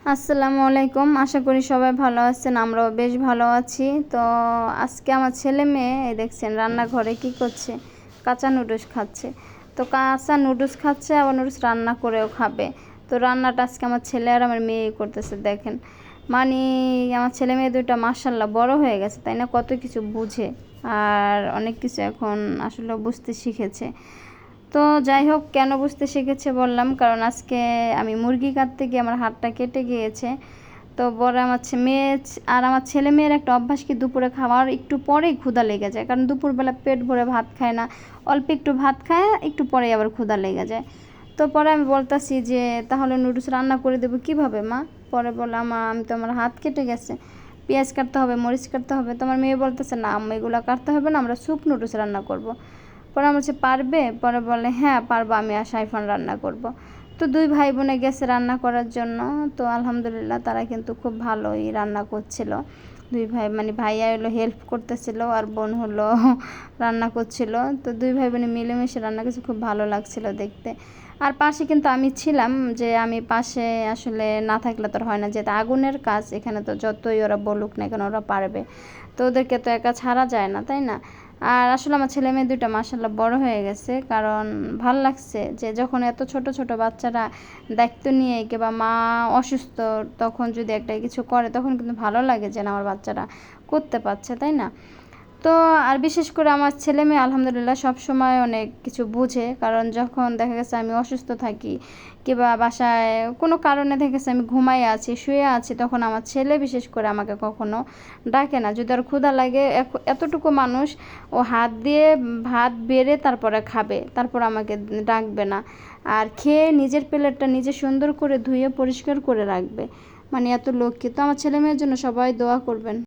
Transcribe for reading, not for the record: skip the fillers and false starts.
আসসালামু আলাইকুম। আশা করি সবাই ভালো আছেন, আমরাও বেশ ভালো আছি। তো আজকে আমার ছেলে মেয়ে এই দেখছেন রান্নাঘরে কি করছে, কাঁচা নুডলস খাচ্ছে। তো কাঁচা নুডলস খাচ্ছে, আবার নুডলস রান্না করেও খাবে। তো রান্নাটা আজকে আমার ছেলে আর আমার মেয়ে করতেছে দেখেন। মানে আমার ছেলে মেয়ে দুইটা মাশাআল্লাহ বড় হয়ে গেছে, তাই না? কত কিছু বুঝে আর অনেক কিছু এখন আসলে বুঝতে শিখেছে। তো যাই হোক, কেন বুঝতে শিখেছে বললাম, কারণ আজকে আমি মুরগি কাটতে গিয়ে আমার হাতটা কেটে গিয়েছে। তো বড় আমার মেয়ে আর আমার ছেলে মেয়ের একটা অভ্যাস কি, দুপুরে খাওয়ার একটু পরেই ক্ষুধা লেগে যায়, কারণ দুপুরবেলা পেট ভরে ভাত খায় না, অল্প একটু ভাত খায়, একটু পরেই আবার ক্ষুধা লেগে যায়। তো পরে আমি বলতাছি যে তাহলে নুডলস রান্না করে দেবো কীভাবে মা? পরে বললাম আমি তো আমার হাত কেটে গেছে, পেঁয়াজ কাটতে হবে, মরিচ কাটতে হবে। তোমার মেয়ে বলতেছে না আম্মা এগুলো কাটতে হবে না, আমরা স্যুপ নুডলস রান্না করব। পরে আমার বলছে পারবে? পরে বলে হ্যাঁ পারবো, আমি আর সাইফান রান্না করব। তো দুই ভাই বোনে গেছে রান্না করার জন্য। তো আলহামদুলিল্লাহ তারা কিন্তু খুব ভালোই রান্না করছিল। দুই ভাই মানে ভাইয়া হলো হেল্প করতেছিল আর বোন হলো রান্না করছিল। তো দুই ভাই বোনে মিলেমিশে রান্না করছে, খুব ভালো লাগছিল দেখতে। আর পাশে কিন্তু আমি ছিলাম, যে আমি পাশে আসলে না থাকলে তো হয় না, যেহেতু আগুনের কাজ এখানে, তো যতই ওরা বলুক না কেন ওরা পারবে। তো ওদেরকে তো একা ছাড়া যায় না, তাই না? আর আসলে আমার ছেলে মেয়ে দুইটা মাশাআল্লাহ বড় হয়ে গেছে, কারণ ভাল লাগছে যে যখন এত ছোট ছোট বাচ্চারা দায়িত্ব নিয়ে কিংবা মা অসুস্থ তখন যদি একটা কিছু করে, তখন কিন্তু ভালো লাগে যে না আমার বাচ্চারা করতে পারছে, তাই না? তো আর বিশেষ করে আমার ছেলে মেয়ে আলহামদুলিল্লাহ সবসময় অনেক কিছু বুঝে, কারণ যখন দেখা গেছে আমি অসুস্থ থাকি কিংবা বাসায় কোনো কারণে দেখা গেছে আমি ঘুমাই আছি, শুয়ে আছি, তখন আমার ছেলে বিশেষ করে আমাকে কখনো ডাকে না। যদি ওর ক্ষুধা লাগে, এতটুকু মানুষ, ও হাত দিয়ে ভাত বেড়ে তারপরে খাবে, তারপর আমাকে ডাকবে না। আর খেয়ে নিজের প্লেটটা নিজে সুন্দর করে ধুয়ে পরিষ্কার করে রাখবে। মানে এত লক্ষ্মী। তো আমার ছেলে মেয়ের জন্য সবাই দোয়া করবেন।